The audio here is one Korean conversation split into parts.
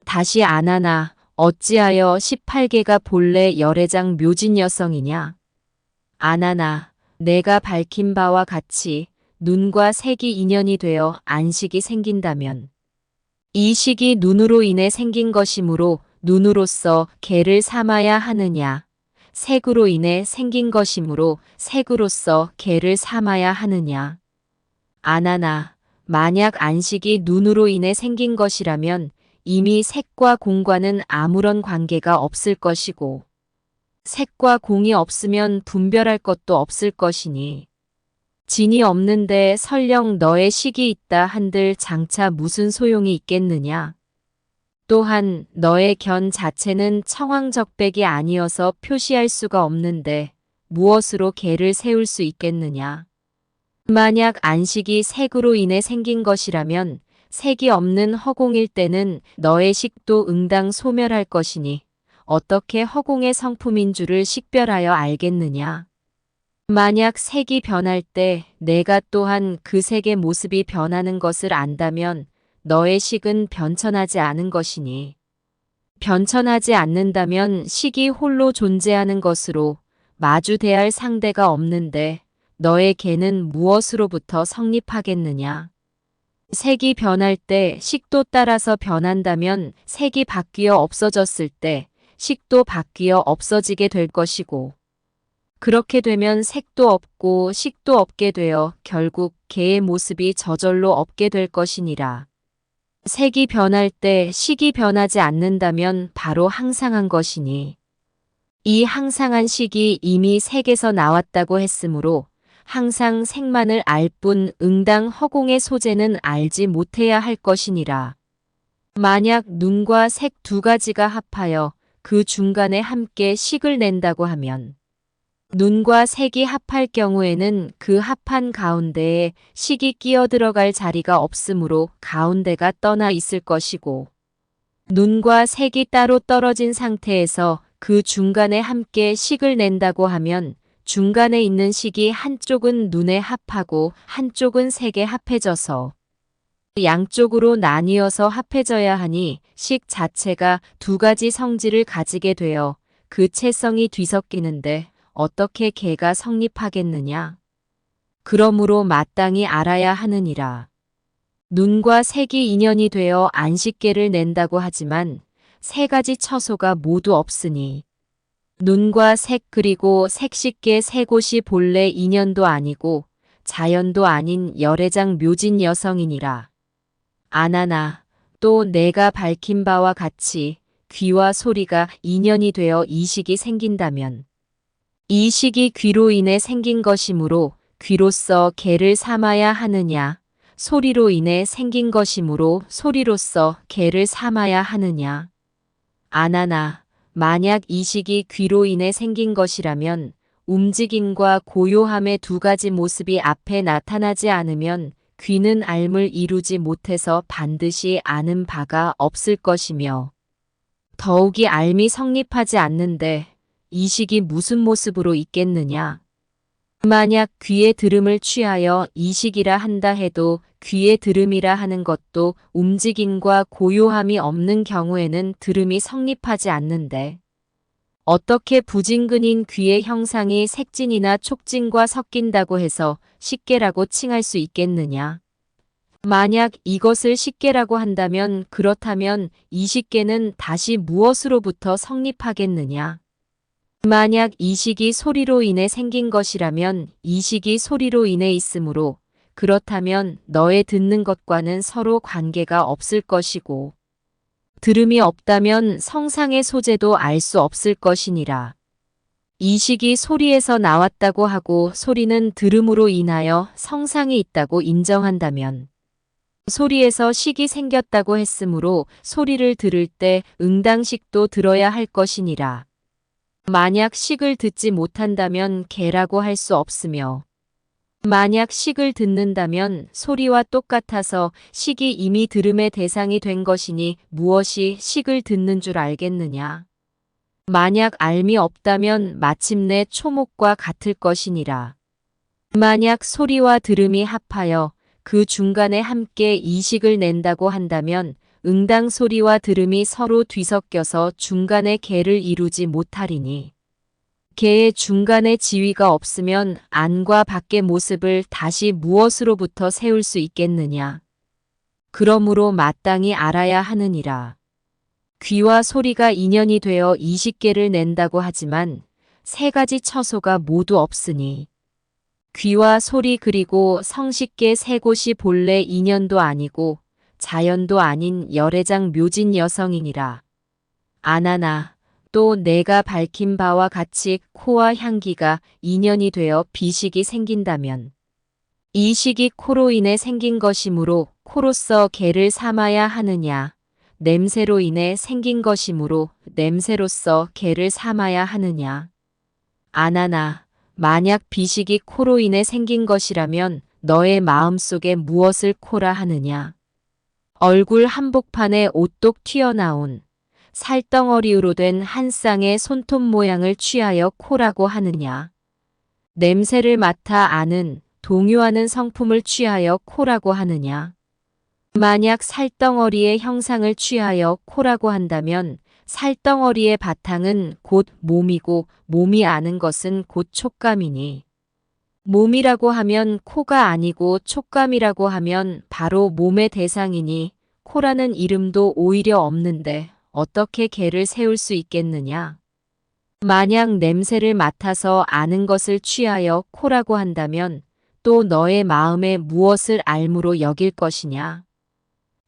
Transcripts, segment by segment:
다시 안 하나 어찌하여 18개가 본래 열애장 묘진 여성이냐. 안 하나 내가 밝힌 바와 같이 눈과 색이 인연이 되어 안식이 생긴다면 이 식이 눈으로 인해 생긴 것이므로 눈으로서 개를 삼아야 하느냐. 색으로 인해 생긴 것이므로 색으로서 개를 삼아야 하느냐. 안 하나 만약 안식이 눈으로 인해 생긴 것이라면 이미 색과 공과는 아무런 관계가 없을 것이고 색과 공이 없으면 분별할 것도 없을 것이니 진이 없는데 설령 너의 식이 있다 한들 장차 무슨 소용이 있겠느냐. 또한 너의 견 자체는 청황적백이 아니어서 표시할 수가 없는데 무엇으로 개를 세울 수 있겠느냐. 만약 안식이 색으로 인해 생긴 것이라면 색이 없는 허공일 때는 너의 식도 응당 소멸할 것이니 어떻게 허공의 성품인 줄을 식별하여 알겠느냐. 만약 색이 변할 때 내가 또한 그 색의 모습이 변하는 것을 안다면 너의 식은 변천하지 않은 것이니 변천하지 않는다면 식이 홀로 존재하는 것으로 마주 대할 상대가 없는데 너의 개는 무엇으로부터 성립하겠느냐. 색이 변할 때 식도 따라서 변한다면 색이 바뀌어 없어졌을 때 식도 바뀌어 없어지게 될 것이고 그렇게 되면 색도 없고 식도 없게 되어 결국 개의 모습이 저절로 없게 될 것이니라. 색이 변할 때 식이 변하지 않는다면 바로 항상한 것이니 이 항상한 식이 이미 색에서 나왔다고 했으므로 항상 색만을 알 뿐 응당 허공의 소재는 알지 못해야 할 것이니라. 만약 눈과 색 두 가지가 합하여 그 중간에 함께 식을 낸다고 하면 눈과 색이 합할 경우에는 그 합한 가운데에 식이 끼어 들어갈 자리가 없으므로 가운데가 떠나 있을 것이고 눈과 색이 따로 떨어진 상태에서 그 중간에 함께 식을 낸다고 하면 중간에 있는 식이 한쪽은 눈에 합하고 한쪽은 색에 합해져서 양쪽으로 나뉘어서 합해져야 하니 식 자체가 두 가지 성질을 가지게 되어 그 체성이 뒤섞이는데 어떻게 개가 성립하겠느냐. 그러므로 마땅히 알아야 하느니라. 눈과 색이 인연이 되어 안식개를 낸다고 하지만 세 가지 처소가 모두 없으니 눈과 색 그리고 색식계 세 곳이 본래 인연도 아니고 자연도 아닌 열애장 묘진 여성이니라. 안 하나 또 내가 밝힌 바와 같이 귀와 소리가 인연이 되어 이 식이 생긴다면 이 식이 귀로 인해 생긴 것이므로 귀로서 개를 삼아야 하느냐. 소리로 인해 생긴 것이므로 소리로서 개를 삼아야 하느냐. 안 하나 만약 이 식이 귀로 인해 생긴 것이라면 움직임과 고요함의 두 가지 모습이 앞에 나타나지 않으면 귀는 알물 이루지 못해서 반드시 아는 바가 없을 것이며 더욱이 알미 성립하지 않는데 이 식이 무슨 모습으로 있겠느냐. 만약 귀의 들음을 취하여 이식이라 한다 해도 귀의 들음이라 하는 것도 움직임과 고요함이 없는 경우에는 들음이 성립하지 않는데 어떻게 부진근인 귀의 형상이 색진이나 촉진과 섞인다고 해서 식계라고 칭할 수 있겠느냐. 만약 이것을 식계라고 한다면 그렇다면 이 식계는 다시 무엇으로부터 성립하겠느냐. 만약 이 식이 소리로 인해 생긴 것이라면 이 식이 소리로 인해 있으므로 그렇다면 너의 듣는 것과는 서로 관계가 없을 것이고 들음이 없다면 성상의 소재도 알 수 없을 것이니라. 이 식이 소리에서 나왔다고 하고 소리는 들음으로 인하여 성상이 있다고 인정한다면 소리에서 식이 생겼다고 했으므로 소리를 들을 때 응당식도 들어야 할 것이니라. 만약 식을 듣지 못한다면 개라고 할 수 없으며 만약 식을 듣는다면 소리와 똑같아서 식이 이미 들음의 대상이 된 것이니 무엇이 식을 듣는 줄 알겠느냐. 만약 알미 없다면 마침내 초목과 같을 것이니라. 만약 소리와 들음이 합하여 그 중간에 함께 이식을 낸다고 한다면 응당 소리와 들음이 서로 뒤섞여서 중간에 개를 이루지 못하리니 개의 중간에 지위가 없으면 안과 밖의 모습을 다시 무엇으로부터 세울 수 있겠느냐. 그러므로 마땅히 알아야 하느니라. 귀와 소리가 인연이 되어 20개를 낸다고 하지만 세 가지 처소가 모두 없으니 귀와 소리 그리고 성식계 세 곳이 본래 인연도 아니고 자연도 아닌 열애장 묘진 여성이니라. 아나나 또 내가 밝힌 바와 같이 코와 향기가 인연이 되어 비식이 생긴다면 이 식이 코로 인해 생긴 것이므로 코로서 개를 삼아야 하느냐. 냄새로 인해 생긴 것이므로 냄새로서 개를 삼아야 하느냐. 아나나 만약 비식이 코로 인해 생긴 것이라면 너의 마음속에 무엇을 코라 하느냐. 얼굴 한복판에 오똑 튀어나온 살덩어리로 된 한 쌍의 손톱 모양을 취하여 코라고 하느냐. 냄새를 맡아 아는 동요하는 성품을 취하여 코라고 하느냐. 만약 살덩어리의 형상을 취하여 코라고 한다면 살덩어리의 바탕은 곧 몸이고 몸이 아는 것은 곧 촉감이니 몸이라고 하면 코가 아니고 촉감이라고 하면 바로 몸의 대상이니 코라는 이름도 오히려 없는데 어떻게 개를 세울 수 있겠느냐. 만약 냄새를 맡아서 아는 것을 취하여 코라고 한다면 또 너의 마음에 무엇을 알무로 여길 것이냐.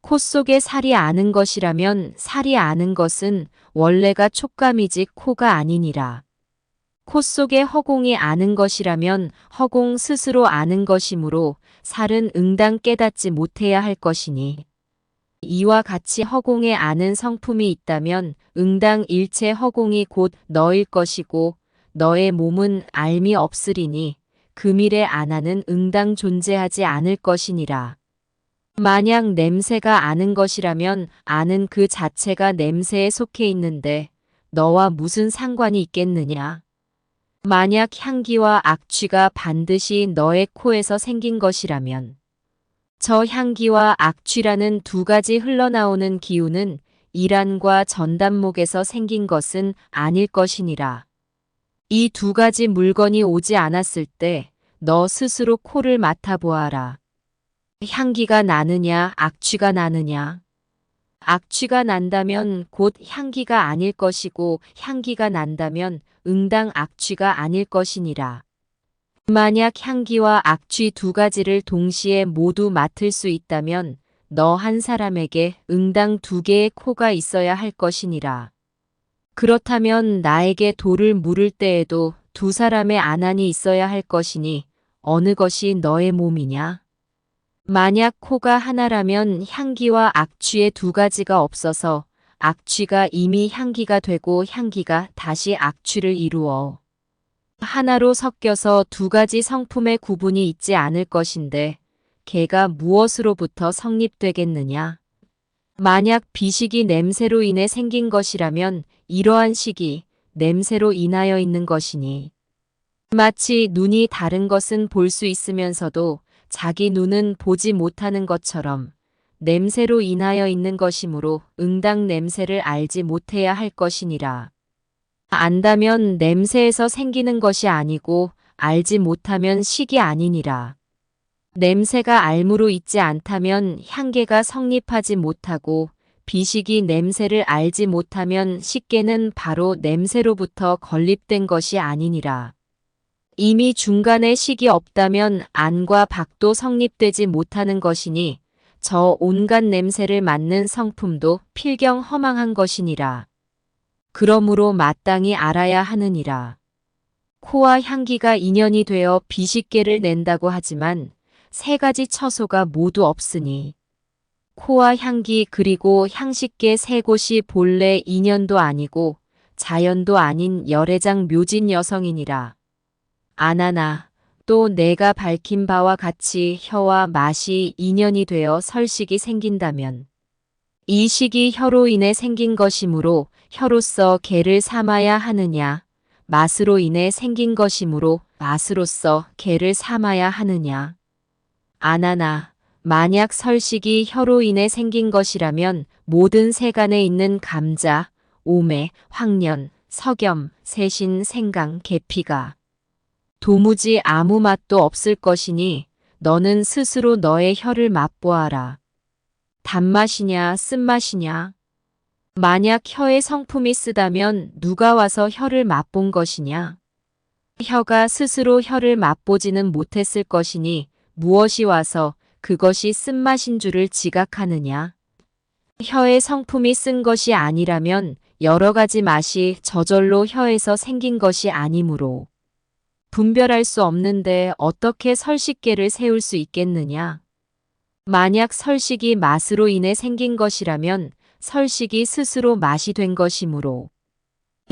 코 속에 살이 아는 것이라면 살이 아는 것은 원래가 촉감이지 코가 아니니라. 코 속에 허공이 아는 것이라면 허공 스스로 아는 것이므로 살은 응당 깨닫지 못해야 할 것이니 이와 같이 허공에 아는 성품이 있다면 응당 일체 허공이 곧 너일 것이고 너의 몸은 알미 없으리니 금일에 안하는 응당 존재하지 않을 것이니라. 만약 냄새가 아는 것이라면 아는 그 자체가 냄새에 속해 있는데 너와 무슨 상관이 있겠느냐. 만약 향기와 악취가 반드시 너의 코에서 생긴 것이라면 저 향기와 악취라는 두 가지 흘러나오는 기운은 이란과 전단목에서 생긴 것은 아닐 것이니라. 이 두 가지 물건이 오지 않았을 때 너 스스로 코를 맡아보아라. 향기가 나느냐 악취가 나느냐. 악취가 난다면 곧 향기가 아닐 것이고 향기가 난다면 응당 악취가 아닐 것이니라. 만약 향기와 악취 두 가지를 동시에 모두 맡을 수 있다면 너 한 사람에게 응당 두 개의 코가 있어야 할 것이니라. 그렇다면 나에게 돌을 물을 때에도 두 사람의 안안이 있어야 할 것이니 어느 것이 너의 몸이냐? 만약 코가 하나라면 향기와 악취의 두 가지가 없어서 악취가 이미 향기가 되고 향기가 다시 악취를 이루어 하나로 섞여서 두 가지 성품의 구분이 있지 않을 것인데 개가 무엇으로부터 성립되겠느냐? 만약 비식이 냄새로 인해 생긴 것이라면 이러한 식이 냄새로 인하여 있는 것이니 마치 눈이 다른 것은 볼 수 있으면서도 자기 눈은 보지 못하는 것처럼 냄새로 인하여 있는 것이므로 응당 냄새를 알지 못해야 할 것이니라. 안다면 냄새에서 생기는 것이 아니고 알지 못하면 식이 아니니라. 냄새가 알무로 있지 않다면 향계가 성립하지 못하고 비식이 냄새를 알지 못하면 식계는 바로 냄새로부터 건립된 것이 아니니라. 이미 중간에 식이 없다면 안과 밖도 성립되지 못하는 것이니 저 온갖 냄새를 맡는 성품도 필경 허망한 것이니라. 그러므로 마땅히 알아야 하느니라. 코와 향기가 인연이 되어 비식계를 낸다고 하지만 세 가지 처소가 모두 없으니 코와 향기 그리고 향식계 세 곳이 본래 인연도 아니고 자연도 아닌 열애장 묘진 여성이니라. 아나나 또 내가 밝힌 바와 같이 혀와 맛이 인연이 되어 설식이 생긴다면 이 식이 혀로 인해 생긴 것이므로 혀로서 개를 삼아야 하느냐. 맛으로 인해 생긴 것이므로 맛으로서 개를 삼아야 하느냐. 아나나 만약 설식이 혀로 인해 생긴 것이라면 모든 세간에 있는 감자, 오매, 황련, 석염, 새신, 생강, 계피가 도무지 아무 맛도 없을 것이니 너는 스스로 너의 혀를 맛보아라. 단맛이냐 쓴맛이냐. 만약 혀에 성품이 쓰다면 누가 와서 혀를 맛본 것이냐. 혀가 스스로 혀를 맛보지는 못했을 것이니 무엇이 와서 그것이 쓴맛인 줄을 지각하느냐. 혀의 성품이 쓴 것이 아니라면 여러 가지 맛이 저절로 혀에서 생긴 것이 아니므로 분별할 수 없는데 어떻게 설식계를 세울 수 있겠느냐. 만약 설식이 맛으로 인해 생긴 것이라면 설식이 스스로 맛이 된 것이므로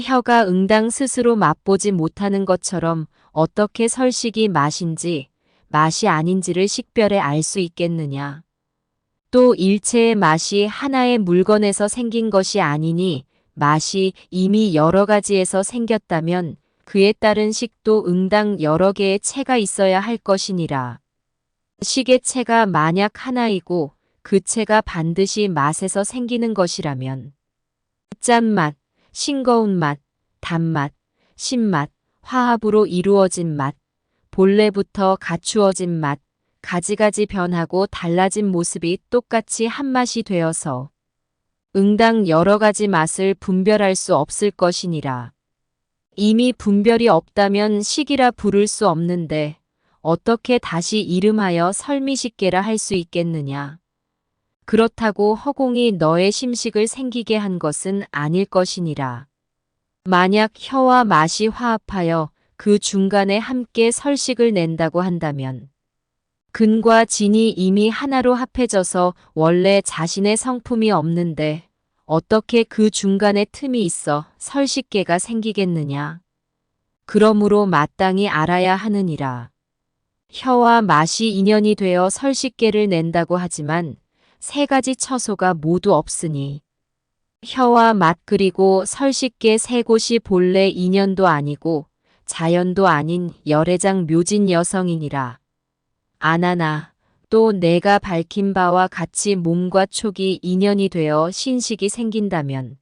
혀가 응당 스스로 맛보지 못하는 것처럼 어떻게 설식이 맛인지 맛이 아닌지를 식별해 알 수 있겠느냐. 또 일체의 맛이 하나의 물건에서 생긴 것이 아니니 맛이 이미 여러 가지에서 생겼다면 그에 따른 식도 응당 여러 개의 체가 있어야 할 것이니라. 식의 체가 만약 하나이고 그 체가 반드시 맛에서 생기는 것이라면 짠맛, 싱거운 맛, 단맛, 신맛, 화합으로 이루어진 맛, 본래부터 갖추어진 맛, 가지가지 변하고 달라진 모습이 똑같이 한맛이 되어서 응당 여러 가지 맛을 분별할 수 없을 것이니라. 이미 분별이 없다면 식이라 부를 수 없는데 어떻게 다시 이름하여 설미식계라 할 수 있겠느냐. 그렇다고 허공이 너의 심식을 생기게 한 것은 아닐 것이니라. 만약 혀와 맛이 화합하여 그 중간에 함께 설식을 낸다고 한다면 근과 진이 이미 하나로 합해져서 원래 자신의 성품이 없는데 어떻게 그 중간에 틈이 있어 설식계가 생기겠느냐. 그러므로 마땅히 알아야 하느니라. 혀와 맛이 인연이 되어 설식계를 낸다고 하지만 세 가지 처소가 모두 없으니 혀와 맛 그리고 설식계 세 곳이 본래 인연도 아니고 자연도 아닌 열애장 묘진 여성이니라. 아나나 또 내가 밝힌 바와 같이 몸과 촉이 인연이 되어 신식이 생긴다면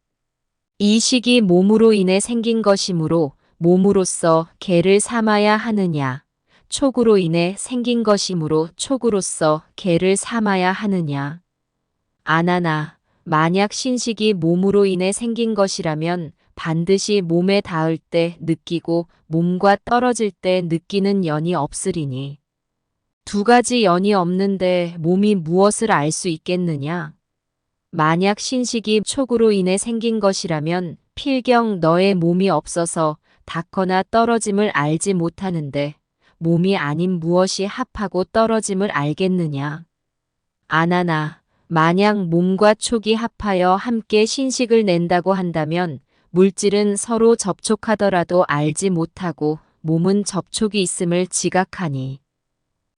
이 식이 몸으로 인해 생긴 것이므로 몸으로써 개를 삼아야 하느냐. 촉으로 인해 생긴 것이므로 촉으로써 개를 삼아야 하느냐. 아나나 만약 신식이 몸으로 인해 생긴 것이라면 반드시 몸에 닿을 때 느끼고 몸과 떨어질 때 느끼는 연이 없으리니 두 가지 연이 없는데 몸이 무엇을 알 수 있겠느냐. 만약 신식이 촉으로 인해 생긴 것이라면 필경 너의 몸이 없어서 닿거나 떨어짐을 알지 못하는데 몸이 아닌 무엇이 합하고 떨어짐을 알겠느냐. 아나나 만약 몸과 촉이 합하여 함께 신식을 낸다고 한다면 물질은 서로 접촉하더라도 알지 못하고 몸은 접촉이 있음을 지각하니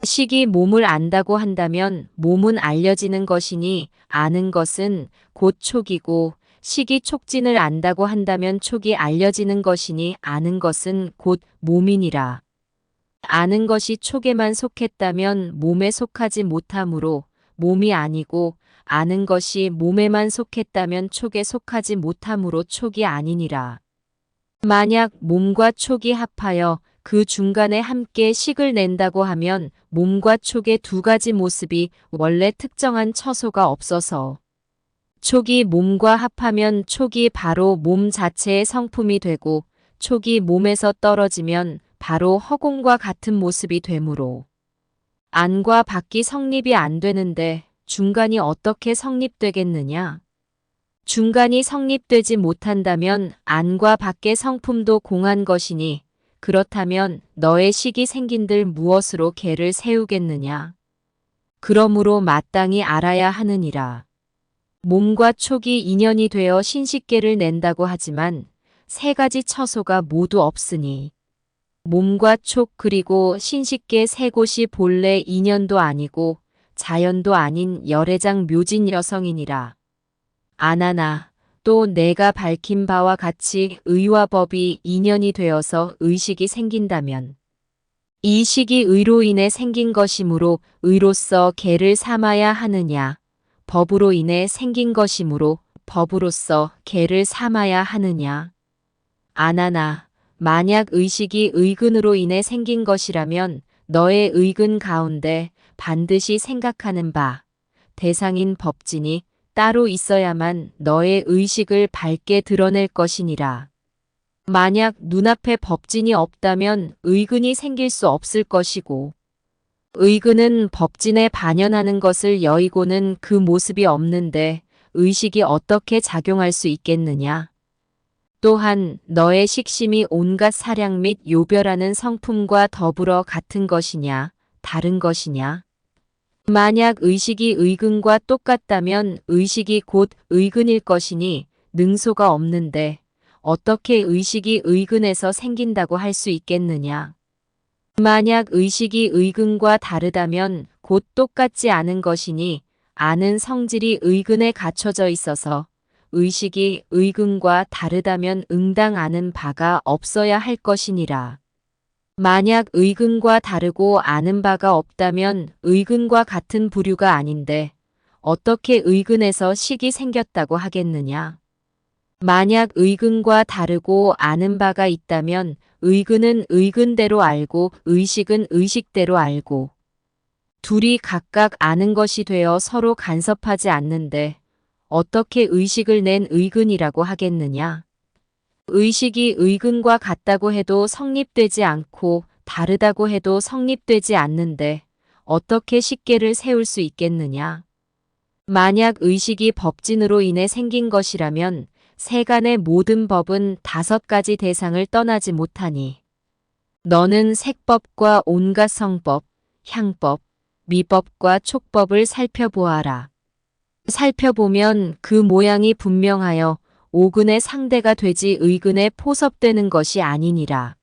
식이 몸을 안다고 한다면 몸은 알려지는 것이니 아는 것은 곧 촉이고 식이 촉진을 안다고 한다면 촉이 알려지는 것이니 아는 것은 곧 몸이니라. 아는 것이 촉에만 속했다면 몸에 속하지 못하므로 몸이 아니고 아는 것이 몸에만 속했다면 촉에 속하지 못하므로 촉이 아니니라. 만약 몸과 촉이 합하여 그 중간에 함께 식을 낸다고 하면 몸과 촉의 두 가지 모습이 원래 특정한 처소가 없어서 촉이 몸과 합하면 촉이 바로 몸 자체의 성품이 되고 촉이 몸에서 떨어지면 바로 허공과 같은 모습이 되므로 안과 밖이 성립이 안 되는데 중간이 어떻게 성립되겠느냐? 중간이 성립되지 못한다면 안과 밖의 성품도 공한 것이니 그렇다면 너의 식이 생긴들 무엇으로 개를 세우겠느냐? 그러므로 마땅히 알아야 하느니라. 몸과 촉이 인연이 되어 신식계를 낸다고 하지만 세 가지 처소가 모두 없으니 몸과 촉 그리고 신식계 세 곳이 본래 인연도 아니고 자연도 아닌 열애장 묘진 여성이니라. 아나나 또 내가 밝힌 바와 같이 의와 법이 인연이 되어서 의식이 생긴다면 이 식이 의로 인해 생긴 것이므로 의로서 개를 삼아야 하느냐. 법으로 인해 생긴 것이므로 법으로서 개를 삼아야 하느냐. 아나나, 만약 의식이 의근으로 인해 생긴 것이라면 너의 의근 가운데 반드시 생각하는 바, 대상인 법진이 따로 있어야만 너의 의식을 밝게 드러낼 것이니라. 만약 눈앞에 법진이 없다면 의근이 생길 수 없을 것이고, 의근은 법진에 반연하는 것을 여의고는 그 모습이 없는데 의식이 어떻게 작용할 수 있겠느냐. 또한 너의 식심이 온갖 사량 및 요별하는 성품과 더불어 같은 것이냐, 다른 것이냐. 만약 의식이 의근과 똑같다면 의식이 곧 의근일 것이니 능소가 없는데 어떻게 의식이 의근에서 생긴다고 할 수 있겠느냐. 만약 의식이 의근과 다르다면 곧 똑같지 않은 것이니 아는 성질이 의근에 갖춰져 있어서 의식이 의근과 다르다면 응당 아는 바가 없어야 할 것이니라. 만약 의근과 다르고 아는 바가 없다면 의근과 같은 부류가 아닌데 어떻게 의근에서 식이 생겼다고 하겠느냐. 만약 의근과 다르고 아는 바가 있다면 의근은 의근대로 알고 의식은 의식대로 알고 둘이 각각 아는 것이 되어 서로 간섭하지 않는데 어떻게 의식을 낸 의근이라고 하겠느냐. 의식이 의근과 같다고 해도 성립되지 않고 다르다고 해도 성립되지 않는데 어떻게 식계를 세울 수 있겠느냐. 만약 의식이 법진으로 인해 생긴 것이라면 세간의 모든 법은 5가지 대상을 떠나지 못하니 너는 색법과 온갖 성법, 향법, 미법과 촉법을 살펴보아라. 살펴보면 그 모양이 분명하여 오근의 상대가 되지 의근에 포섭되는 것이 아니니라.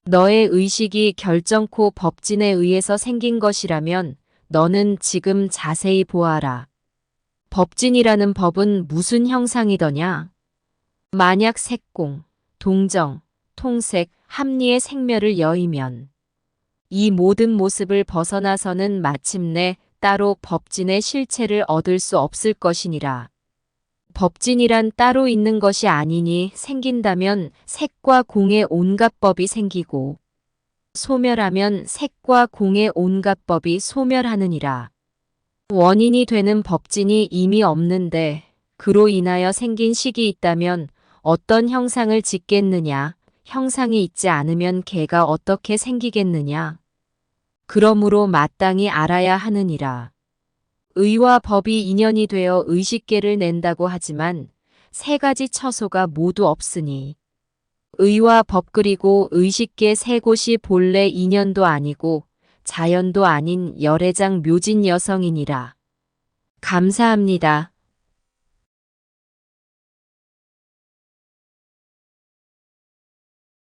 너의 의식이 결정코 법진에 의해서 생긴 것이라면 너는 지금 자세히 보아라. 법진이라는 법은 무슨 형상이더냐? 만약 색공, 동정, 통색, 합리의 생멸을 여의면 이 모든 모습을 벗어나서는 마침내 따로 법진의 실체를 얻을 수 없을 것이니라. 법진이란 따로 있는 것이 아니니 생긴다면 색과 공의 온갖 법이 생기고 소멸하면 색과 공의 온갖 법이 소멸하느니라. 원인이 되는 법진이 이미 없는데 그로 인하여 생긴 식이 있다면 어떤 형상을 짓겠느냐. 형상이 있지 않으면 개가 어떻게 생기겠느냐. 그러므로 마땅히 알아야 하느니라. 의와 법이 인연이 되어 의식계를 낸다고 하지만 3가지 처소가 모두 없으니 의와 법 그리고 의식계 3곳이 본래 인연도 아니고 자연도 아닌 열애장 묘진 여성이니라. 감사합니다.